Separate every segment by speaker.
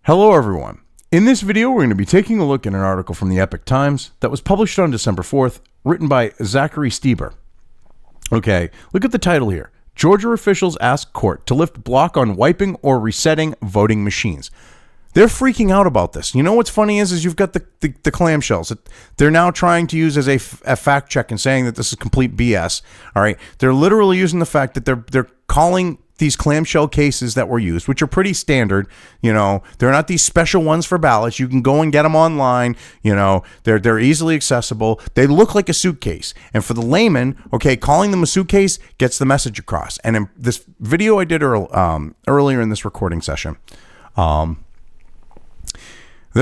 Speaker 1: Hello everyone. In this video, we're going to be taking a look at an article from the Epoch Times that was published on December 4th, written by Zachary Stieber. Okay, look at the title here. Georgia officials ask court to lift block on wiping or resetting voting machines. They're freaking out about this. You know what's funny is you've got the clamshells that they're now trying to use as a fact check and saying that this is complete BS. All right, they're literally using the fact that they're calling these clamshell cases that were used, which are pretty standard. You know, they're not these special ones for ballots. You can go and get them online. You know, they're easily accessible. They look like a suitcase. And for the layman, okay, calling them a suitcase gets the message across. And in this video I did earlier in this recording session, they're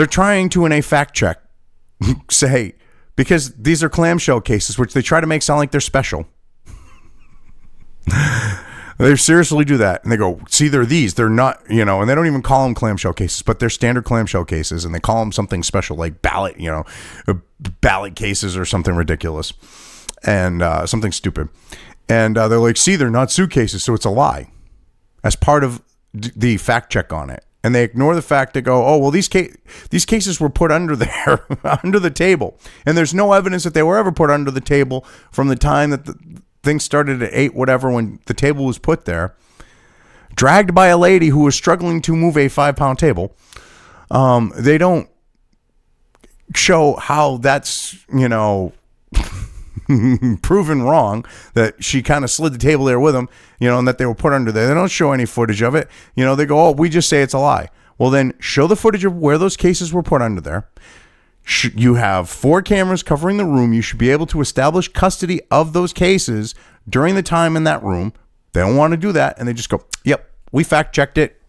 Speaker 1: trying to, in a fact check, say, because these are clamshell cases, which they try to make sound like they're special. They seriously do that. And they go, see, they're these. They're not, you know, and they don't even call them clamshell cases, but they're standard clamshell cases. And they call them something special like ballot, you know, ballot cases or something ridiculous and something stupid. And they're like, see, they're not suitcases. So it's a lie as part of the fact check on it. And they ignore the fact. They go, oh, well, these cases were put under there, under the table. And there's no evidence that they were ever put under the table from the time that things started at 8, whatever, when the table was put there, dragged by a lady who was struggling to move a 5-pound table. They don't show how that's, you know, proven wrong, that she kind of slid the table there with them, you know, and that they were put under there. They don't show any footage of it. You know, they go, oh, we just say it's a lie. Well, then show the footage of where those cases were put under there. You have 4 cameras covering the room. You should be able to establish custody of those cases during the time in that room. They don't want to do that, and they just go, yep, we fact-checked it.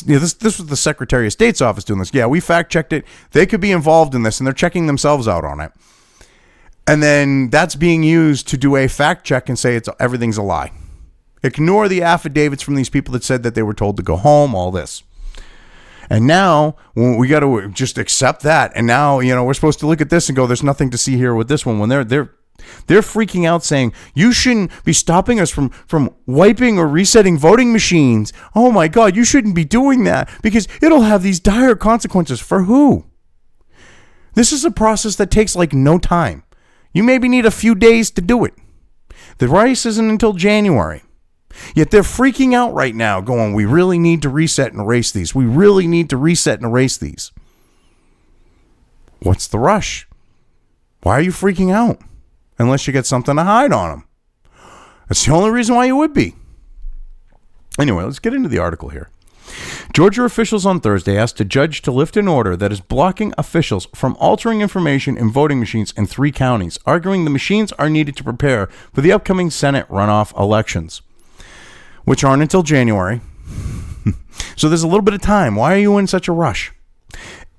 Speaker 1: This was the Secretary of State's office doing this. Yeah, we fact-checked it. They could be involved in this, and they're checking themselves out on it. And then that's being used to do a fact-check and say everything's a lie. Ignore the affidavits from these people that said that they were told to go home, all this. And now we got to just accept that. And now, you know, we're supposed to look at this and go, there's nothing to see here with this one. When they're freaking out saying, you shouldn't be stopping us from wiping or resetting voting machines. Oh my God, you shouldn't be doing that because it'll have these dire consequences. For who? This is a process that takes like no time. You maybe need a few days to do it. The race isn't until January. Yet they're freaking out right now going, we really need to reset and erase these. We really need to reset and erase these. What's the rush? Why are you freaking out? Unless you get something to hide on them. That's the only reason why you would be. Anyway, let's get into the article here. Georgia officials on Thursday asked a judge to lift an order that is blocking officials from altering information in voting machines in 3 counties, arguing the machines are needed to prepare for the upcoming Senate runoff elections, which aren't until January. So there's a little bit of time. Why are you in such a rush?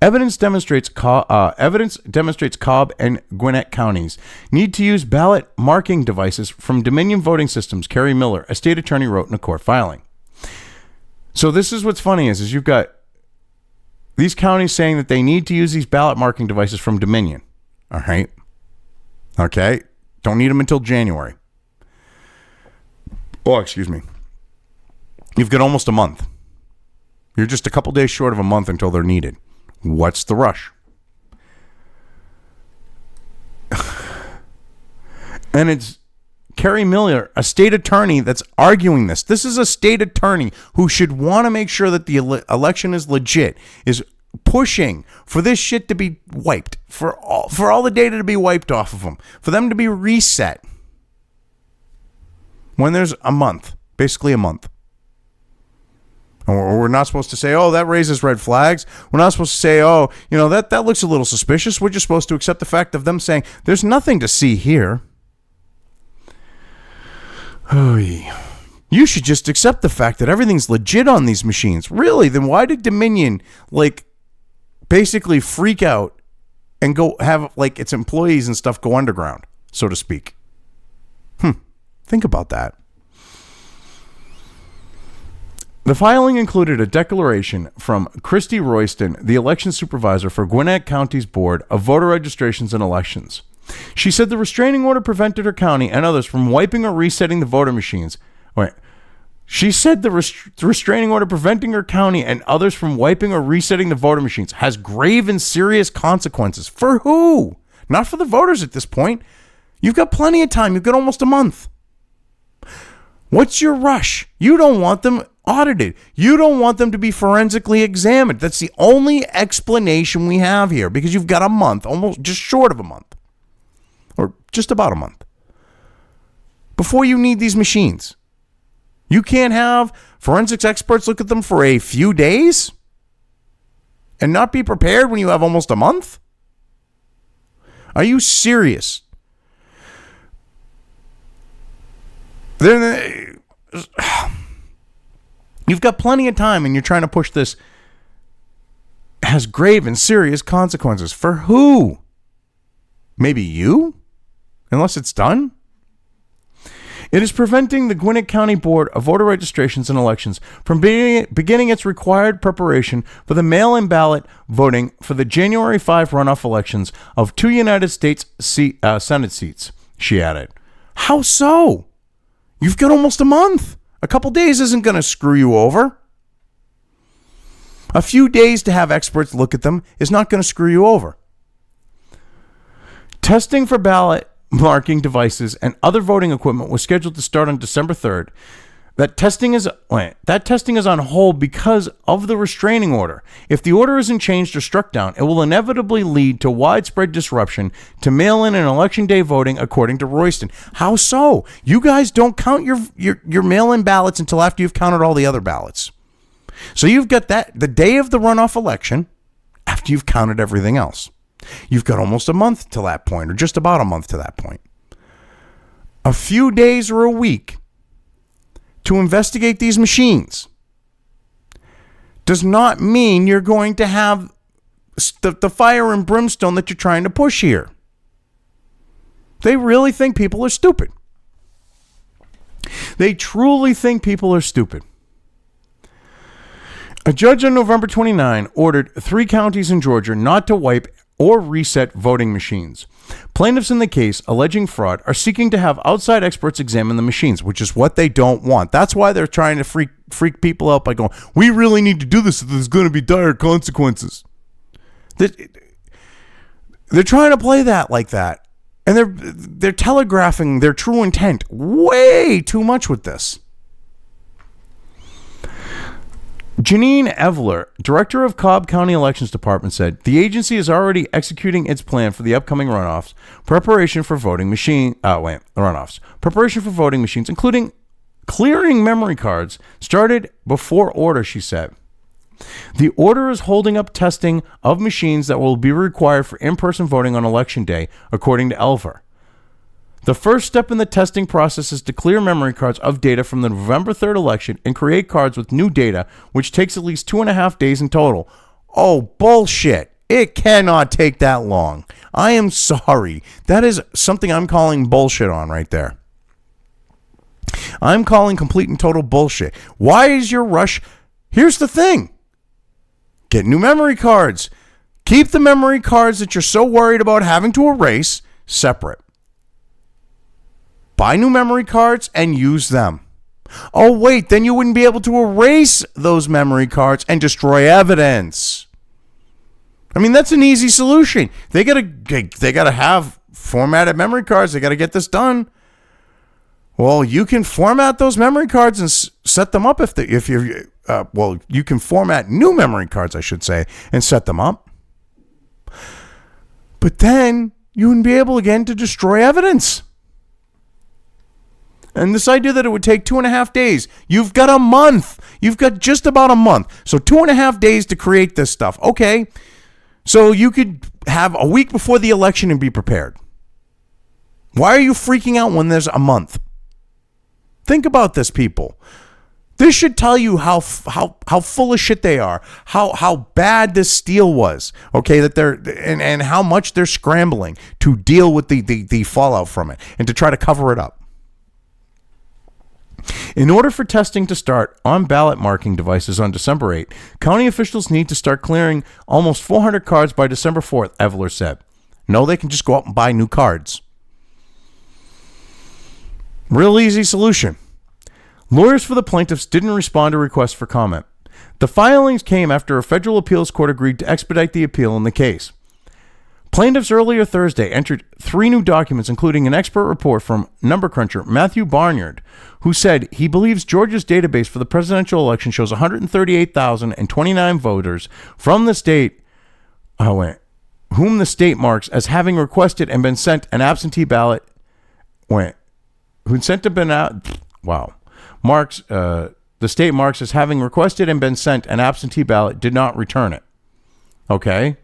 Speaker 1: Evidence demonstrates Cobb and Gwinnett counties need to use ballot marking devices from Dominion Voting Systems, Kerry Miller, a state attorney, wrote in a court filing. So this is what's funny is you've got these counties saying that they need to use these ballot marking devices from Dominion. All right. Okay. Don't need them until January. Oh, excuse me. You've got almost a month. You're just a couple days short of a month until they're needed. What's the rush? And it's Kerry Miller, a state attorney, that's arguing this. This is a state attorney who should want to make sure that the election is legit, is pushing for this shit to be wiped, for all the data to be wiped off of them, for them to be reset. When there's a month, basically a month. Or we're not supposed to say, oh, that raises red flags. We're not supposed to say, oh, you know, that looks a little suspicious. We're just supposed to accept the fact of them saying, there's nothing to see here. Oh, you should just accept the fact that everything's legit on these machines. Really? Then why did Dominion, like, basically freak out and go have, like, its employees and stuff go underground, so to speak? Think about that. The filing included a declaration from Christy Royston, the election supervisor for Gwinnett County's Board of Voter Registrations and Elections. She said the restraining order prevented her county and others from wiping or resetting the voter machines. She said the restraining order preventing her county and others from wiping or resetting the voter machines has grave and serious consequences. For who? Not for the voters at this point. You've got plenty of time. You've got almost a month. What's your rush? You don't want them audited. You don't want them to be forensically examined. That's the only explanation we have here, because you've got a month, almost just short of a month, or just about a month, before you need these machines. You can't have forensics experts look at them for a few days and not be prepared when you have almost a month? Are you serious? Then you've got plenty of time and you're trying to push this. Has grave and serious consequences. For who? Maybe you? Unless it's done? It is preventing the Gwinnett County Board of Voter Registrations and Elections from beginning its required preparation for the mail-in ballot voting for the January 5 runoff elections of 2 United States Senate seats, she added. How so? You've got almost a month. A couple days isn't going to screw you over. A few days to have experts look at them is not going to screw you over. Testing for ballot marking devices and other voting equipment was scheduled to start on December 3rd. That testing is on hold because of the restraining order. If the order isn't changed or struck down, it will inevitably lead to widespread disruption to mail-in and election day voting, according to Royston. How so? You guys don't count your mail-in ballots until after you've counted all the other ballots. So you've got that the day of the runoff election after you've counted everything else. You've got almost a month to that point, or just about a month to that point. A few days or a week to investigate these machines does not mean you're going to have the fire and brimstone that you're trying to push here. They really think people are stupid. They truly think people are stupid. A judge on November 29 ordered 3 counties in Georgia not to wipe or reset voting machines. Plaintiffs in the case alleging fraud are seeking to have outside experts examine the machines, which is what they don't want. That's why they're trying to freak people out by going, we really need to do this, there's going to be dire consequences. They're trying to play that like that. And they're telegraphing their true intent way too much with this. Janine Evler, director of Cobb County Elections Department, said the agency is already executing its plan for the upcoming runoffs, preparation for voting machines, including clearing memory cards, started before order, she said. The order is holding up testing of machines that will be required for in-person voting on Election Day, according to Elver. The first step in the testing process is to clear memory cards of data from the November 3rd election and create cards with new data, which takes at least 2.5 days in total. Oh, bullshit. It cannot take that long. I am sorry. That is something I'm calling bullshit on right there. I'm calling complete and total bullshit. Why is your rush? Here's the thing. Get new memory cards. Keep the memory cards that you're so worried about having to erase separate. Buy new memory cards and use them. Oh, wait, then you wouldn't be able to erase those memory cards and destroy evidence. I mean, that's an easy solution. They gotta have formatted memory cards. They gotta get this done. Well, you can format those memory cards and set them up you can format new memory cards, I should say, and set them up. But then you wouldn't be able again to destroy evidence. And this idea that it would take 2.5 days, you've got a month. You've got just about a month. So 2.5 days to create this stuff. Okay. So you could have a week before the election and be prepared. Why are you freaking out when there's a month? Think about this, people. This should tell you how full of shit they are, how bad this steal was, okay, that they're and how much they're scrambling to deal with the fallout from it and to try to cover it up. In order for testing to start on ballot marking devices on December 8, county officials need to start clearing almost 400 cards by December 4th, Evler said. No, they can just go out and buy new cards. Real easy solution. Lawyers for the plaintiffs didn't respond to requests for comment. The filings came after a federal appeals court agreed to expedite the appeal in the case. Plaintiffs earlier Thursday entered 3 new documents, including an expert report from number cruncher Matthew Barnyard, who said he believes Georgia's database for the presidential election shows 138,029 voters from the state, whom the state marks as having requested and been sent an absentee ballot. The state marks as having requested and been sent an absentee ballot, did not return it. Okay.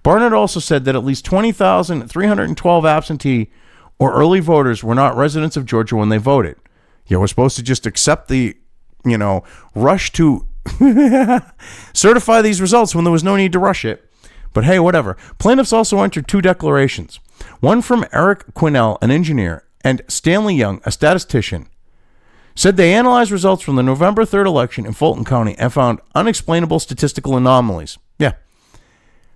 Speaker 1: Barnett also said that at least 20,312 absentee or early voters were not residents of Georgia when they voted. Yeah, we're supposed to just accept the, rush to certify these results when there was no need to rush it. But hey, whatever. Plaintiffs also entered 2 declarations. One from Eric Quinnell, an engineer, and Stanley Young, a statistician, said they analyzed results from the November 3rd election in Fulton County and found unexplainable statistical anomalies. Yeah.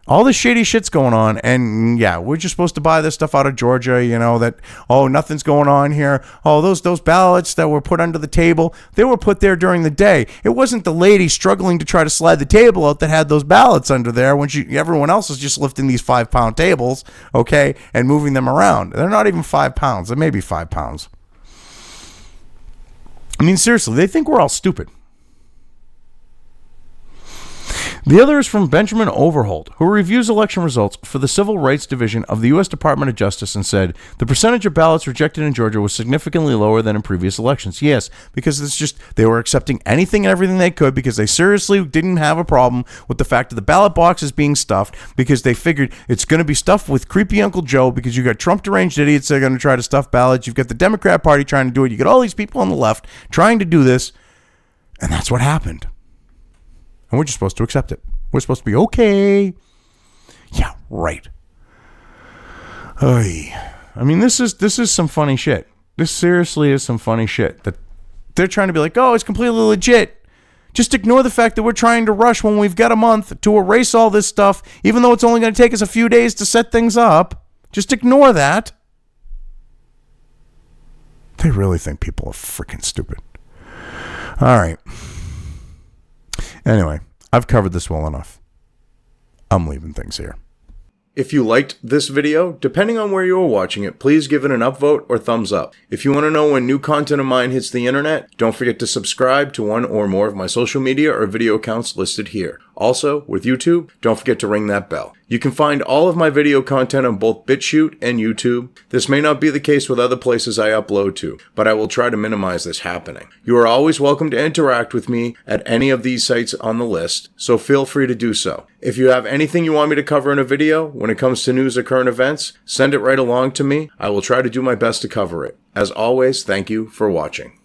Speaker 1: All this shady shit's going on, and yeah, we're just supposed to buy this stuff out of Georgia, that, nothing's going on here. Oh, those ballots that were put under the table, they were put there during the day. It wasn't the lady struggling to try to slide the table out that had those ballots under there when everyone else is just lifting these 5-pound tables, okay, and moving them around. They're not even 5 pounds. They may be 5 pounds. I mean, seriously, they think we're all stupid. The other is from Benjamin Overholt, who reviews election results for the Civil Rights Division of the U.S. Department of Justice and said the percentage of ballots rejected in Georgia was significantly lower than in previous elections. Yes, because they were accepting anything and everything they could because they seriously didn't have a problem with the fact that the ballot box is being stuffed because they figured it's going to be stuffed with creepy Uncle Joe because you got Trump deranged idiots that are going to try to stuff ballots. You've got the Democrat Party trying to do it. You got all these people on the left trying to do this. And that's what happened. And we're just supposed to accept it. We're supposed to be okay. Yeah, right. Oy. I mean, this is some funny shit. This seriously is some funny shit. That they're trying to be like, oh, it's completely legit. Just ignore the fact that we're trying to rush when we've got a month to erase all this stuff, even though it's only going to take us a few days to set things up. Just ignore that. They really think people are freaking stupid. All right. Anyway, I've covered this well enough. I'm leaving things here. If you liked this video, depending on where you are watching it, please give it an upvote or thumbs up. If you want to know when new content of mine hits the internet, don't forget to subscribe to one or more of my social media or video accounts listed here. Also, with YouTube, don't forget to ring that bell. You can find all of my video content on both BitChute and YouTube. This may not be the case with other places I upload to, but I will try to minimize this happening. You are always welcome to interact with me at any of these sites on the list, so feel free to do so. If you have anything you want me to cover in a video, when it comes to news or current events, send it right along to me. I will try to do my best to cover it. As always, thank you for watching.